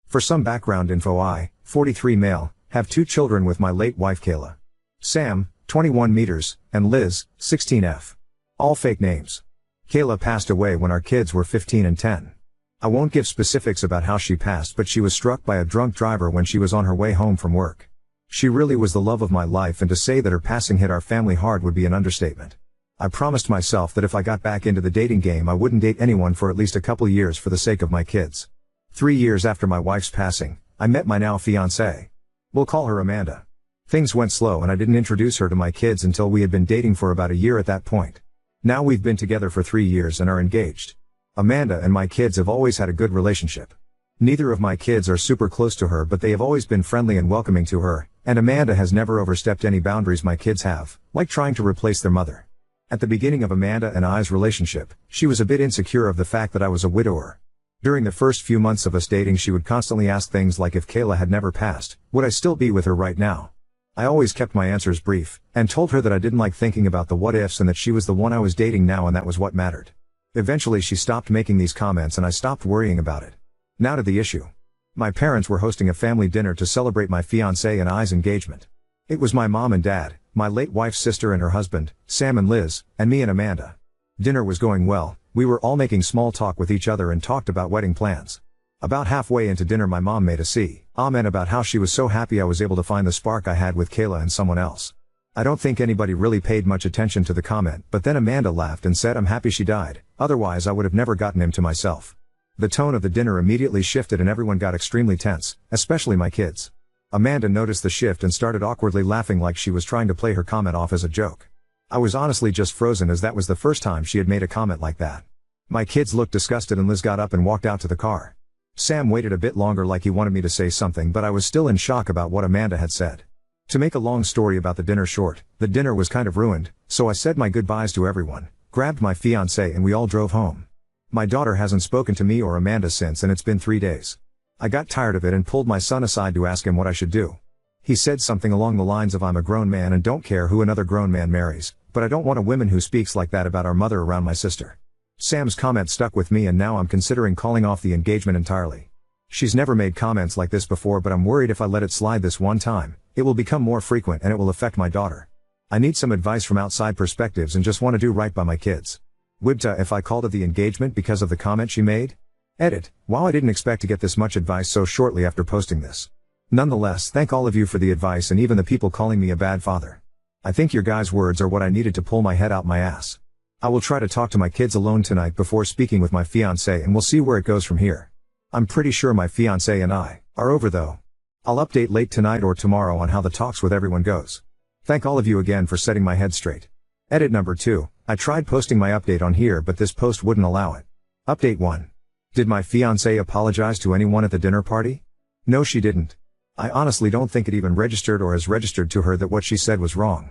For some background info, I, 43 male, have 2 children with my late wife Kayla. Sam, 21 meters, and Liz, 16F. All fake names. Kayla passed away when our kids were 15 and 10. I won't give specifics about how she passed, but she was struck by a drunk driver when she was on her way home from work. She really was the love of my life, and to say that her passing hit our family hard would be an understatement. I promised myself that if I got back into the dating game I wouldn't date anyone for at least a couple years for the sake of my kids. 3 years after my wife's passing, I met my now fiancée. We'll call her Amanda. Things went slow and I didn't introduce her to my kids until we had been dating for about a year at that point. Now we've been together for 3 years and are engaged. Amanda and my kids have always had a good relationship. Neither of my kids are super close to her, but they have always been friendly and welcoming to her, and Amanda has never overstepped any boundaries my kids have, like trying to replace their mother. At the beginning of Amanda and I's relationship, she was a bit insecure of the fact that I was a widower. During the first few months of us dating, she would constantly ask things like if Kayla had never passed, would I still be with her right now? I always kept my answers brief, and told her that I didn't like thinking about the what ifs and that she was the one I was dating now and that was what mattered. Eventually she stopped making these comments and I stopped worrying about it. Now to the issue. My parents were hosting a family dinner to celebrate my fiancé and I's engagement. It was my mom and dad, my late wife's sister and her husband, Sam and Liz, and me and Amanda. Dinner was going well, we were all making small talk with each other and talked about wedding plans. About halfway into dinner my mom made a comment about how she was so happy I was able to find the spark I had with Kayla and someone else. I don't think anybody really paid much attention to the comment, but then Amanda laughed and said I'm happy she died, otherwise I would have never gotten him to myself. The tone of the dinner immediately shifted and everyone got extremely tense, especially my kids. Amanda noticed the shift and started awkwardly laughing like she was trying to play her comment off as a joke. I was honestly just frozen, as that was the first time she had made a comment like that. My kids looked disgusted and Liz got up and walked out to the car. Sam waited a bit longer like he wanted me to say something, but I was still in shock about what Amanda had said. To make a long story about the dinner short, the dinner was kind of ruined, so I said my goodbyes to everyone, grabbed my fiancé and we all drove home. My daughter hasn't spoken to me or Amanda since and it's been 3 days. I got tired of it and pulled my son aside to ask him what I should do. He said something along the lines of I'm a grown man and don't care who another grown man marries, but I don't want a woman who speaks like that about our mother around my sister. Sam's comment stuck with me and now I'm considering calling off the engagement entirely. She's never made comments like this before, but I'm worried if I let it slide this one time, it will become more frequent and it will affect my daughter. I need some advice from outside perspectives and just want to do right by my kids. Wibta if I called it the engagement because of the comment she made? Edit. Wow, I didn't expect to get this much advice so shortly after posting this. Nonetheless, thank all of you for the advice and even the people calling me a bad father. I think your guys' words are what I needed to pull my head out my ass. I will try to talk to my kids alone tonight before speaking with my fiancé and we'll see where it goes from here. I'm pretty sure my fiancé and I are over though. I'll update late tonight or tomorrow on how the talks with everyone goes. Thank all of you again for setting my head straight. Edit number 2. I tried posting my update on here but this post wouldn't allow it. Update 1. Did my fiancé apologize to anyone at the dinner party? No, she didn't. I honestly don't think it even registered or has registered to her that what she said was wrong.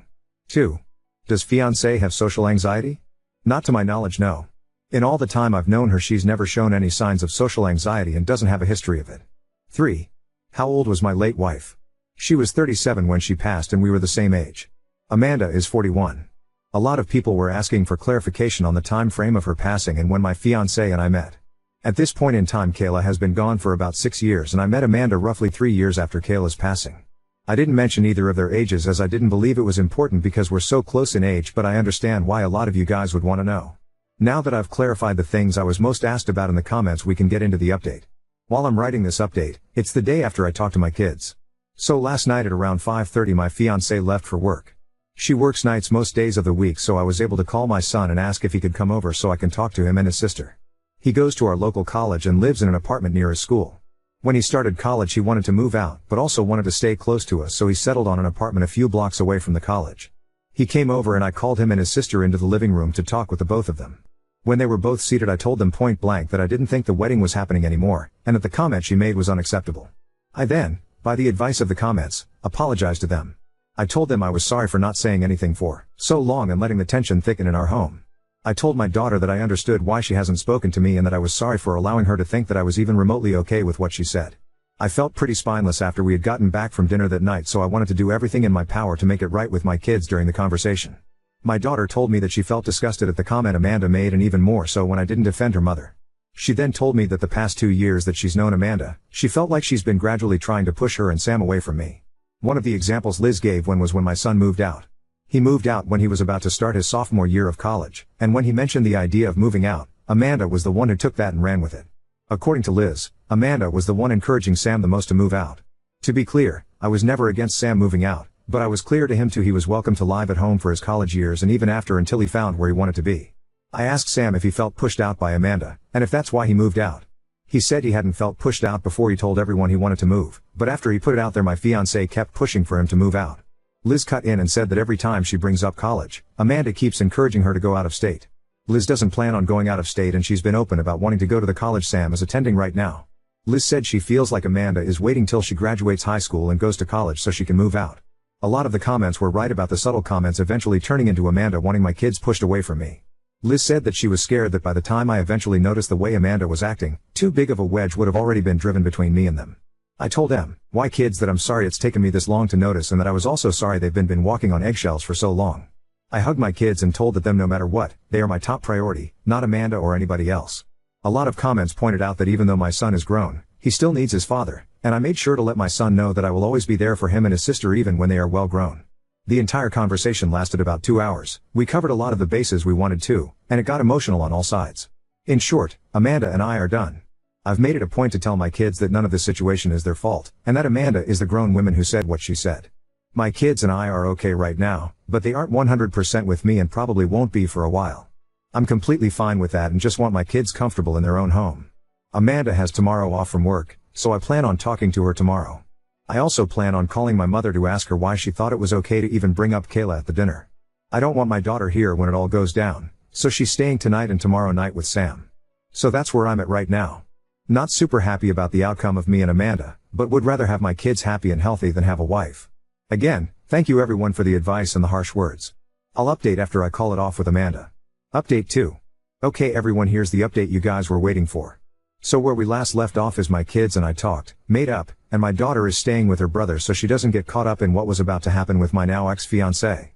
2. Does fiancé have social anxiety? Not to my knowledge, no. In all the time I've known her she's never shown any signs of social anxiety and doesn't have a history of it. 3. How old was my late wife? She was 37 when she passed and we were the same age. Amanda is 41. A lot of people were asking for clarification on the time frame of her passing and when my fiancé and I met. At this point in time Kayla has been gone for about 6 years and I met Amanda roughly 3 years after Kayla's passing. I didn't mention either of their ages as I didn't believe it was important because we're so close in age, but I understand why a lot of you guys would want to know. Now that I've clarified the things I was most asked about in the comments, we can get into the update. While I'm writing this update, it's the day after I talked to my kids. So last night at around 5:30 my fiancé left for work. She works nights most days of the week, so I was able to call my son and ask if he could come over so I can talk to him and his sister. He goes to our local college and lives in an apartment near his school. When he started college he wanted to move out, but also wanted to stay close to us, so he settled on an apartment a few blocks away from the college. He came over and I called him and his sister into the living room to talk with the both of them. When they were both seated I told them point blank that I didn't think the wedding was happening anymore, and that the comment she made was unacceptable. I then, by the advice of the comments, apologized to them. I told them I was sorry for not saying anything for so long and letting the tension thicken in our home. I told my daughter that I understood why she hasn't spoken to me and that I was sorry for allowing her to think that I was even remotely okay with what she said. I felt pretty spineless after we had gotten back from dinner that night, so I wanted to do everything in my power to make it right with my kids during the conversation. My daughter told me that she felt disgusted at the comment Amanda made and even more so when I didn't defend her mother. She then told me that the past 2 years that she's known Amanda, she felt like she's been gradually trying to push her and Sam away from me. One of the examples Liz gave was when my son moved out. He moved out when he was about to start his sophomore year of college, and when he mentioned the idea of moving out, Amanda was the one who took that and ran with it. According to Liz, Amanda was the one encouraging Sam the most to move out. To be clear, I was never against Sam moving out, but I was clear to him too he was welcome to live at home for his college years and even after until he found where he wanted to be. I asked Sam if he felt pushed out by Amanda, and if that's why he moved out. He said he hadn't felt pushed out before he told everyone he wanted to move, but after he put it out there my fiancé kept pushing for him to move out. Liz cut in and said that every time she brings up college, Amanda keeps encouraging her to go out of state. Liz doesn't plan on going out of state and she's been open about wanting to go to the college Sam is attending right now. Liz said she feels like Amanda is waiting till she graduates high school and goes to college so she can move out. A lot of the comments were right about the subtle comments eventually turning into Amanda wanting my kids pushed away from me. Liz said that she was scared that by the time I eventually noticed the way Amanda was acting, too big of a wedge would have already been driven between me and them. I told them, why kids, that I'm sorry it's taken me this long to notice and that I was also sorry they've been walking on eggshells for so long. I hugged my kids and told them no matter what, they are my top priority, not Amanda or anybody else. A lot of comments pointed out that even though my son is grown, he still needs his father, and I made sure to let my son know that I will always be there for him and his sister even when they are well grown. The entire conversation lasted about 2 hours, we covered a lot of the bases we wanted to, and it got emotional on all sides. In short, Amanda and I are done. I've made it a point to tell my kids that none of this situation is their fault, and that Amanda is the grown woman who said what she said. My kids and I are okay right now, but they aren't 100% with me and probably won't be for a while. I'm completely fine with that and just want my kids comfortable in their own home. Amanda has tomorrow off from work, so I plan on talking to her tomorrow. I also plan on calling my mother to ask her why she thought it was okay to even bring up Kayla at the dinner. I don't want my daughter here when it all goes down, so she's staying tonight and tomorrow night with Sam. So that's where I'm at right now. Not super happy about the outcome of me and Amanda, but would rather have my kids happy and healthy than have a wife. Again, thank you everyone for the advice and the harsh words. I'll update after I call it off with Amanda. Update 2. Okay everyone, here's the update you guys were waiting for. So where we last left off is my kids and I talked, made up, and my daughter is staying with her brother so she doesn't get caught up in what was about to happen with my now ex-fiancé.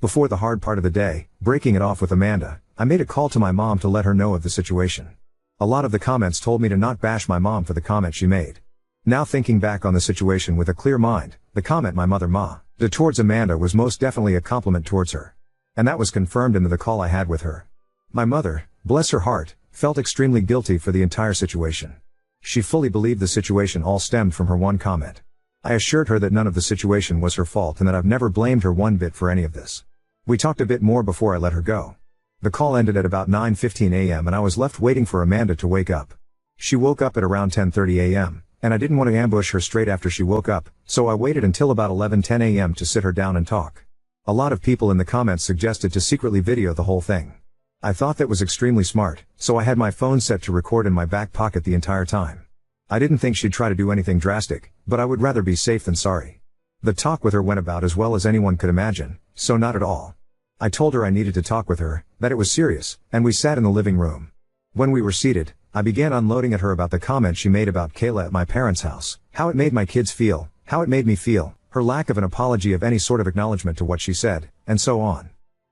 Before the hard part of the day, breaking it off with Amanda, I made a call to my mom to let her know of the situation. A lot of the comments told me to not bash my mom for the comment she made. Now thinking back on the situation with a clear mind, the comment my mother did towards Amanda was most definitely a compliment towards her. And that was confirmed in the call I had with her. My mother, bless her heart, felt extremely guilty for the entire situation. She fully believed the situation all stemmed from her one comment. I assured her that none of the situation was her fault and that I've never blamed her one bit for any of this. We talked a bit more before I let her go. The call ended at about 9:15 a.m. and I was left waiting for Amanda to wake up. She woke up at around 10:30 a.m., and I didn't want to ambush her straight after she woke up, so I waited until about 11:10 a.m. to sit her down and talk. A lot of people in the comments suggested to secretly video the whole thing. I thought that was extremely smart, so I had my phone set to record in my back pocket the entire time. I didn't think she'd try to do anything drastic, but I would rather be safe than sorry. The talk with her went about as well as anyone could imagine, so not at all. I told her I needed to talk with her, that it was serious, and we sat in the living room. When we were seated, I began unloading at her about the comment she made about Kayla at my parents' house, how it made my kids feel, how it made me feel, her lack of an apology of any sort of acknowledgement to what she said, and so on.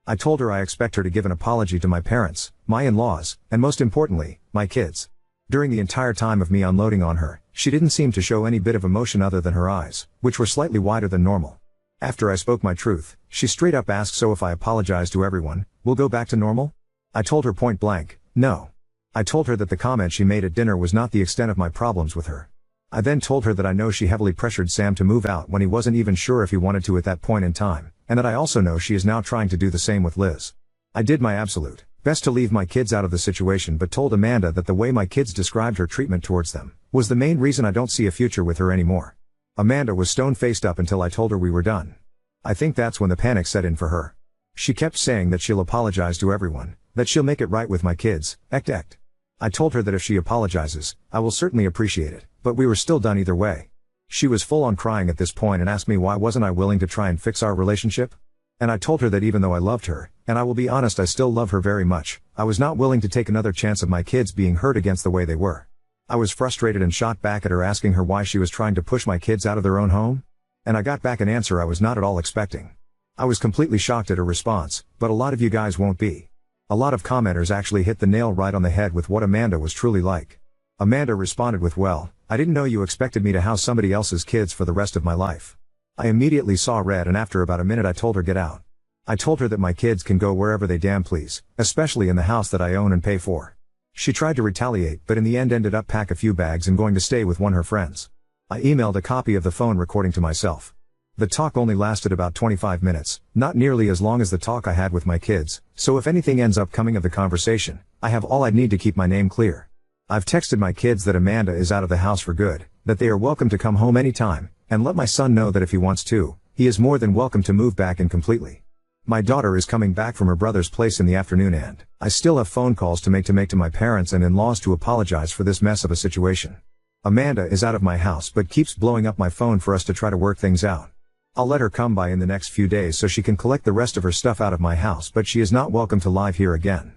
I told her I expect her to give an apology to my parents, my in-laws, and most importantly, my kids. During the entire time of me unloading on her, she didn't seem to show any bit of emotion other than her eyes, which were slightly wider than normal. After I spoke my truth, she straight up asked, so if I apologize to everyone, we'll go back to normal? I told her point blank, no. I told her that the comment she made at dinner was not the extent of my problems with her. I then told her that I know she heavily pressured Sam to move out when he wasn't even sure if he wanted to at that point in time, and that I also know she is now trying to do the same with Liz. I did my absolute best to leave my kids out of the situation, but told Amanda that the way my kids described her treatment towards them was the main reason I don't see a future with her anymore. Amanda was stone-faced up until I told her we were done. I think that's when the panic set in for her. She kept saying that she'll apologize to everyone, that she'll make it right with my kids, ect. I told her that if she apologizes, I will certainly appreciate it, but we were still done either way. She was full on crying at this point and asked me why wasn't I willing to try and fix our relationship? And I told her that even though I loved her, and I will be honest I still love her very much, I was not willing to take another chance of my kids being hurt against the way they were. I was frustrated and shot back at her asking her why she was trying to push my kids out of their own home? And I got back an answer I was not at all expecting. I was completely shocked at her response, but a lot of you guys won't be. A lot of commenters actually hit the nail right on the head with what Amanda was truly like. Amanda responded with, "Well, I didn't know you expected me to house somebody else's kids for the rest of my life." I immediately saw red, and after about a minute I told her get out. I told her that my kids can go wherever they damn please, especially in the house that I own and pay for. She tried to retaliate, but in the end ended up pack a few bags and going to stay with one of her friends. I emailed a copy of the phone recording to myself. The talk only lasted about 25 minutes, not nearly as long as the talk I had with my kids, so if anything ends up coming of the conversation, I have all I'd need to keep my name clear. I've texted my kids that Amanda is out of the house for good, that they are welcome to come home anytime, and let my son know that if he wants to, he is more than welcome to move back in completely. My daughter is coming back from her brother's place in the afternoon, and I still have phone calls to make to my parents and in-laws to apologize for this mess of a situation. Amanda is out of my house but keeps blowing up my phone for us to try to work things out. I'll let her come by in the next few days so she can collect the rest of her stuff out of my house, but she is not welcome to live here again.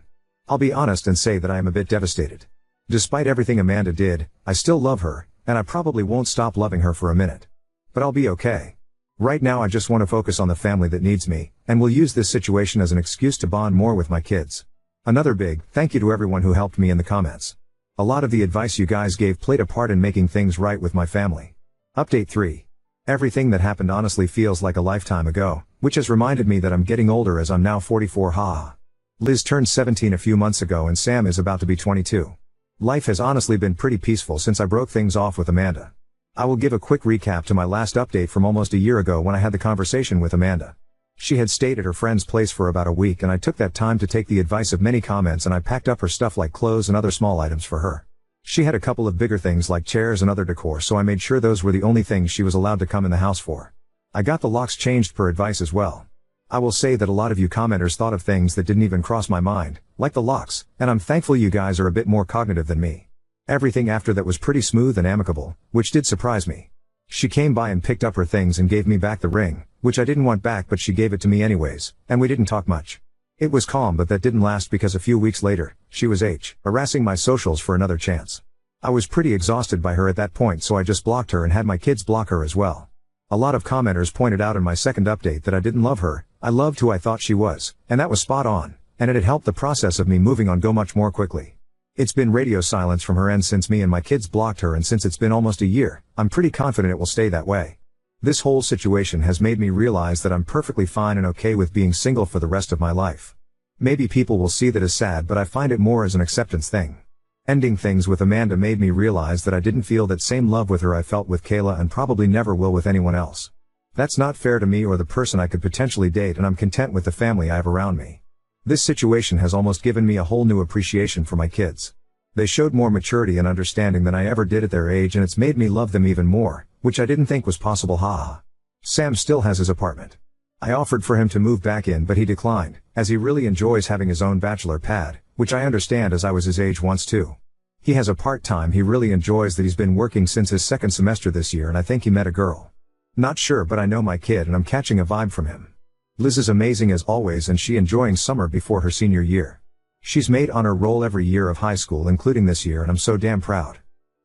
I'll be honest and say that I am a bit devastated. Despite everything Amanda did, I still love her, and I probably won't stop loving her for a minute. But I'll be okay. Right now I just want to focus on the family that needs me, and will use this situation as an excuse to bond more with my kids. Another big thank you to everyone who helped me in the comments. A lot of the advice you guys gave played a part in making things right with my family. Update 3. Everything that happened honestly feels like a lifetime ago, which has reminded me that I'm getting older as I'm now 44. Haha. Liz turned 17 a few months ago and Sam is about to be 22. Life has honestly been pretty peaceful since I broke things off with Amanda. I will give a quick recap to my last update from almost a year ago when I had the conversation with Amanda. She had stayed at her friend's place for about a week, and I took that time to take the advice of many comments and I packed up her stuff like clothes and other small items for her. She had a couple of bigger things like chairs and other decor, so I made sure those were the only things she was allowed to come in the house for. I got the locks changed per advice as well. I will say that a lot of you commenters thought of things that didn't even cross my mind, like the locks, and I'm thankful you guys are a bit more cognitive than me. Everything after that was pretty smooth and amicable, which did surprise me. She came by and picked up her things and gave me back the ring, which I didn't want back, but she gave it to me anyways, and we didn't talk much. It was calm, but that didn't last because a few weeks later, she was harassing my socials for another chance. I was pretty exhausted by her at that point, so I just blocked her and had my kids block her as well. A lot of commenters pointed out in my second update that I didn't love her, I loved who I thought she was, and that was spot on, and it had helped the process of me moving on go much more quickly. It's been radio silence from her end since me and my kids blocked her, and since it's been almost a year, I'm pretty confident it will stay that way. This whole situation has made me realize that I'm perfectly fine and okay with being single for the rest of my life. Maybe people will see that as sad, but I find it more as an acceptance thing. Ending things with Amanda made me realize that I didn't feel that same love with her I felt with Kayla, and probably never will with anyone else. That's not fair to me or the person I could potentially date, and I'm content with the family I have around me. This situation has almost given me a whole new appreciation for my kids. They showed more maturity and understanding than I ever did at their age, and it's made me love them even more, which I didn't think was possible. Haha. Sam still has his apartment. I offered for him to move back in, but he declined, as he really enjoys having his own bachelor pad, which I understand as I was his age once too. He has a part-time he really enjoys that he's been working since his second semester this year, and I think he met a girl. Not sure, but I know my kid and I'm catching a vibe from him. Liz is amazing as always, and she enjoying summer before her senior year. She's made honor roll every year of high school, including this year, and I'm so damn proud.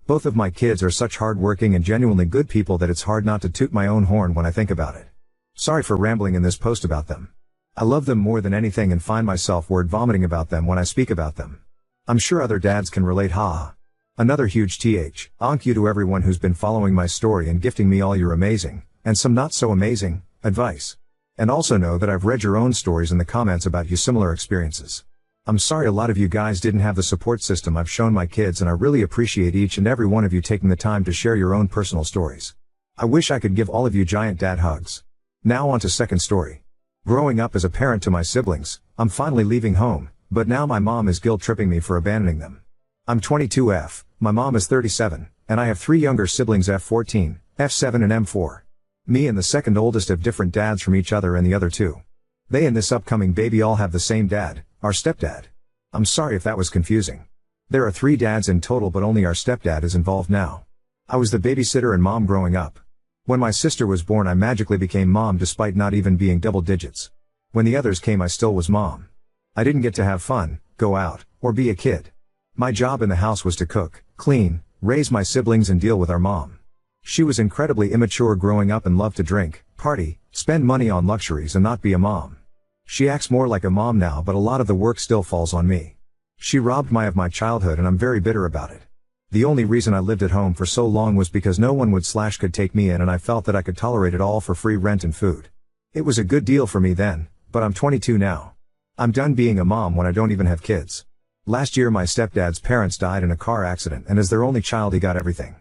Both of my kids are such hard-working and genuinely good people that it's hard not to toot my own horn when I think about it. Sorry for rambling in this post about them. I love them more than anything and find myself word vomiting about them when I speak about them. I'm sure other dads can relate. Haha. Another huge thank you to everyone who's been following my story and gifting me all your amazing, and some not so amazing, advice. And also know that I've read your own stories in the comments about your similar experiences. I'm sorry a lot of you guys didn't have the support system I've shown my kids, and I really appreciate each and every one of you taking the time to share your own personal stories. I wish I could give all of you giant dad hugs. Now on to second story. Growing up as a parent to my siblings, I'm finally leaving home, but now my mom is guilt-tripping me for abandoning them. I'm 22F, my mom is 37, and I have 3 younger siblings F14, F7 and M4. Me and the second oldest have different dads from each other and the other 2. They and this upcoming baby all have the same dad, our stepdad. I'm sorry if that was confusing. There are 3 dads in total, but only our stepdad is involved now. I was the babysitter and mom growing up. When my sister was born, I magically became mom despite not even being double digits. When the others came, I still was mom. I didn't get to have fun, go out, or be a kid. My job in the house was to cook, clean, raise my siblings and deal with our mom. She was incredibly immature growing up and loved to drink, party, spend money on luxuries and not be a mom. She acts more like a mom now, but a lot of the work still falls on me. She robbed me of my childhood and I'm very bitter about it. The only reason I lived at home for so long was because no one could take me in, and I felt that I could tolerate it all for free rent and food. It was a good deal for me then, but I'm 22 now. I'm done being a mom when I don't even have kids. Last year my stepdad's parents died in a car accident, and as their only child he got everything.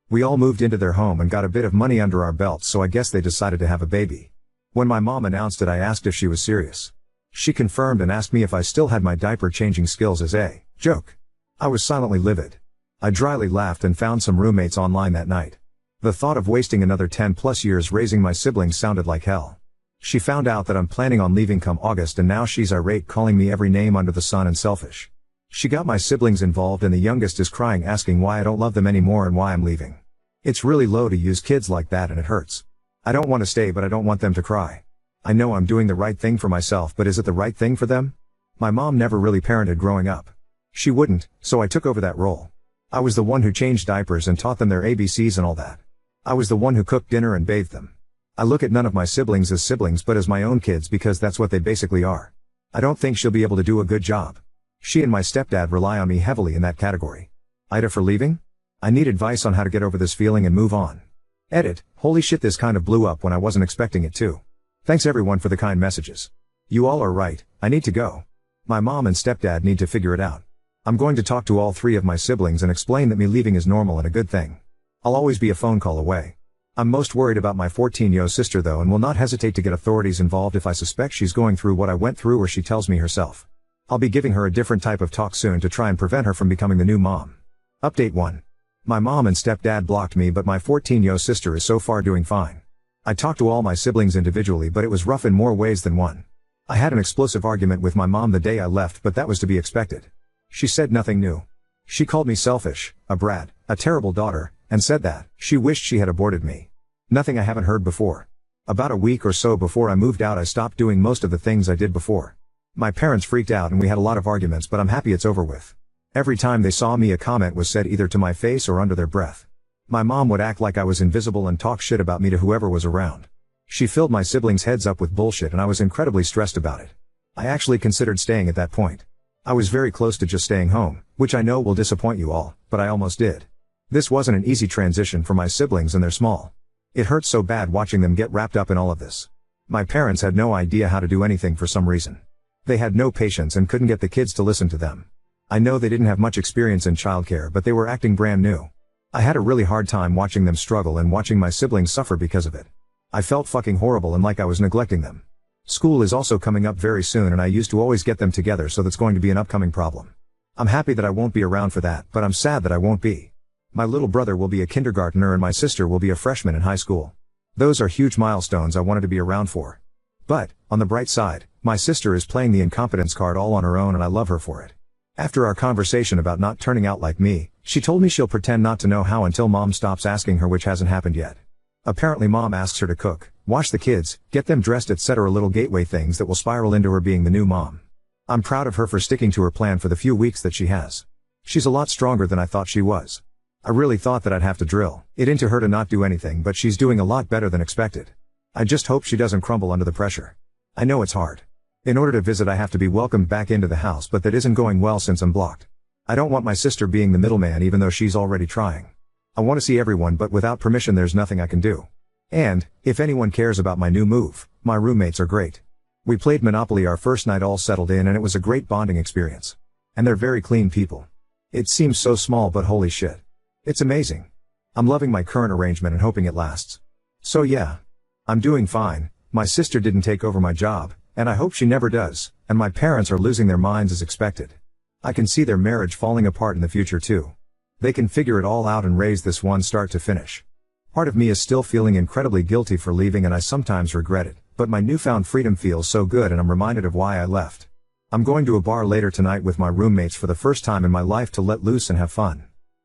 We all moved into their home and got a bit of money under our belts, so I guess they decided to have a baby. When my mom announced it, I asked if she was serious. She confirmed and asked me if I still had my diaper changing skills as a joke. I was silently livid. I dryly laughed and found some roommates online that night. The thought of wasting another 10 plus years raising my siblings sounded like hell. She found out that I'm planning on leaving come August, and now she's irate, calling me every name under the sun and selfish. She got my siblings involved, and the youngest is crying, asking why I don't love them anymore and why I'm leaving. It's really low to use kids like that, and it hurts. I don't want to stay, but I don't want them to cry. I know I'm doing the right thing for myself, but is it the right thing for them? My mom never really parented growing up. She wouldn't, so I took over that role. I was the one who changed diapers and taught them their ABCs and all that. I was the one who cooked dinner and bathed them. I look at none of my siblings as siblings but as my own kids, because that's what they basically are. I don't think she'll be able to do a good job. She and my stepdad rely on me heavily in that category. Ida for leaving? I need advice on how to get over this feeling and move on. Edit, holy shit, this kind of blew up when I wasn't expecting it to. Thanks everyone for the kind messages. You all are right, I need to go. My mom and stepdad need to figure it out. I'm going to talk to all three of my siblings and explain that me leaving is normal and a good thing. I'll always be a phone call away. I'm most worried about my 14-year-old sister though, and will not hesitate to get authorities involved if I suspect she's going through what I went through or she tells me herself. I'll be giving her a different type of talk soon to try and prevent her from becoming the new mom. Update 1. My mom and stepdad blocked me, but my 14-year-old sister is so far doing fine. I talked to all my siblings individually, but it was rough in more ways than one. I had an explosive argument with my mom the day I left, but that was to be expected. She said nothing new. She called me selfish, a brat, a terrible daughter, and said that she wished she had aborted me. Nothing I haven't heard before. About a week or so before I moved out, I stopped doing most of the things I did before. My parents freaked out and we had a lot of arguments, but I'm happy it's over with. Every time they saw me, a comment was said either to my face or under their breath. My mom would act like I was invisible and talk shit about me to whoever was around. She filled my siblings' heads up with bullshit, and I was incredibly stressed about it. I actually considered staying at that point. I was very close to just staying home, which I know will disappoint you all, but I almost did. This wasn't an easy transition for my siblings, and they're small. It hurts so bad watching them get wrapped up in all of this. My parents had no idea how to do anything for some reason. They had no patience and couldn't get the kids to listen to them. I know they didn't have much experience in childcare, but they were acting brand new. I had a really hard time watching them struggle and watching my siblings suffer because of it. I felt fucking horrible and like I was neglecting them. School is also coming up very soon, and I used to always get them together, so that's going to be an upcoming problem. I'm happy that I won't be around for that, but I'm sad that I won't be. My little brother will be a kindergartner and my sister will be a freshman in high school. Those are huge milestones I wanted to be around for. But, on the bright side, my sister is playing the incompetence card all on her own, and I love her for it. After our conversation about not turning out like me, she told me she'll pretend not to know how until mom stops asking her, which hasn't happened yet. Apparently mom asks her to cook, wash the kids, get them dressed, etc., little gateway things that will spiral into her being the new mom. I'm proud of her for sticking to her plan for the few weeks that she has. She's a lot stronger than I thought she was. I really thought that I'd have to drill it into her to not do anything, but she's doing a lot better than expected. I just hope she doesn't crumble under the pressure. I know it's hard. In order to visit I have to be welcomed back into the house, but that isn't going well since I'm blocked. I don't want my sister being the middleman, even though she's already trying. I want to see everyone, but without permission there's nothing I can do. And, if anyone cares about my new move, my roommates are great. We played Monopoly our first night, all settled in, and it was a great bonding experience. And they're very clean people. It seems so small, but holy shit. It's amazing. I'm loving my current arrangement and hoping it lasts. So yeah. I'm doing fine. My sister didn't take over my job, and I hope she never does, and my parents are losing their minds as expected. I can see their marriage falling apart in the future too. They can figure it all out and raise this one start to finish. Part of me is still feeling incredibly guilty for leaving, and I sometimes regret it, but my newfound freedom feels so good and I'm reminded of why I left. I'm going to a bar later tonight with my roommates for the first time in my life to let loose and have fun.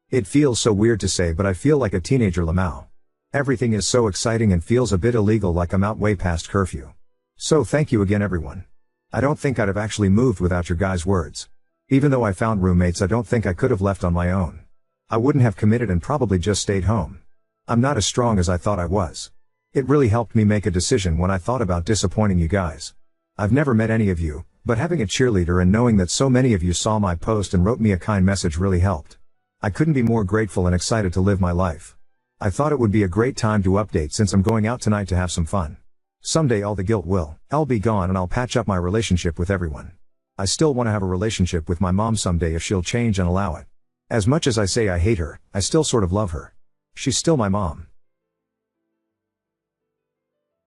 It feels so weird to say, but I feel like a teenager Lamau. Everything is so exciting and feels a bit illegal, like I'm out way past curfew. So thank you again everyone. I don't think I'd have actually moved without your guys' words. Even though I found roommates, I don't think I could have left on my own. I wouldn't have committed and probably just stayed home. I'm not as strong as I thought I was. It really helped me make a decision when I thought about disappointing you guys. I've never met any of you, but having a cheerleader and knowing that so many of you saw my post and wrote me a kind message really helped. I couldn't be more grateful and excited to live my life. I thought it would be a great time to update since I'm going out tonight to have some fun. Someday all the guilt will. I'll be gone and I'll patch up my relationship with everyone. I still want to have a relationship with my mom someday if she'll change and allow it. As much as I say I hate her, I still sort of love her. She's still my mom.